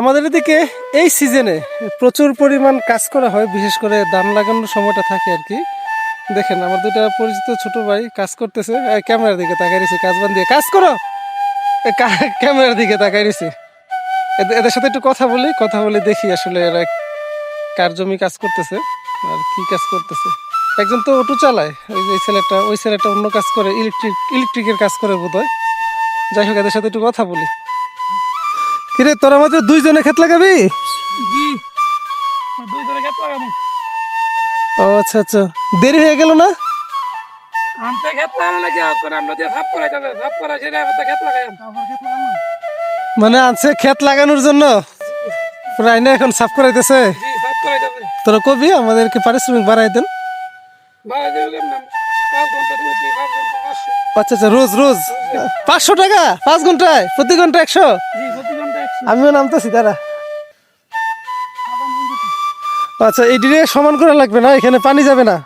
আমাদের এদিকে এই সিজনে প্রচুর পরিমাণ কাজ করা হয়, বিশেষ করে ধান লাগানোর সময়টা থাকে আর কি। দেখেন আমার দুটা পরিচিত ছোট ভাই কাজ করতেছে, ক্যামেরার দিকে তাকাই রয়েছে, কাজ বান দিয়ে কাজ করো, ক্যামেরার দিকে তাকাই রয়েছে। এদের সাথে একটু কথা বলে দেখি আসলে এরা কার জমি কাজ করতেছে আর কি কাজ করতেছে। একজন তো অটো চালায়, ওই ছেলেটা অন্য কাজ করে, ইলেকট্রিকের কাজ করে বোধহয়। যাই হোক, এদের সাথে একটু কথা বলি। কিরে, তোরা মাত্র দুইজনে ক্ষেত লাগাবি? জি, দুই ধরে ক্ষেত লাগাবো। ও আচ্ছা আচ্ছা, দেরি হয়ে গেল না? আমতে ক্ষেত লাগানো নাকি করে আমরা যে সাপ করাই যাবে, সাপ করা সেটা আমরা ক্ষেত লাগাই। মানে আনছে ক্ষেত লাগানোর জন্য, প্রায় না এখন সাফ করাইতেছে। জি, সাপ করাই যাবে। তোরা কবি আমাদেরকে পারিশ্রমিক বাড়াই দেন। বাড়াই দেবে না, 5 ঘন্টা ডিউটি, 5 ঘন্টা 500। আচ্ছা আচ্ছা, রোজ রোজ 500 টাকা 5 ঘন্টায়, প্রতি ঘন্টা 100। জি, প্রতি ঘন্টা 100। আমিও নামতেছি দাঁড়া। আচ্ছা, এই ডিরে সমান করা লাগবে না, এখানে পানি যাবে না।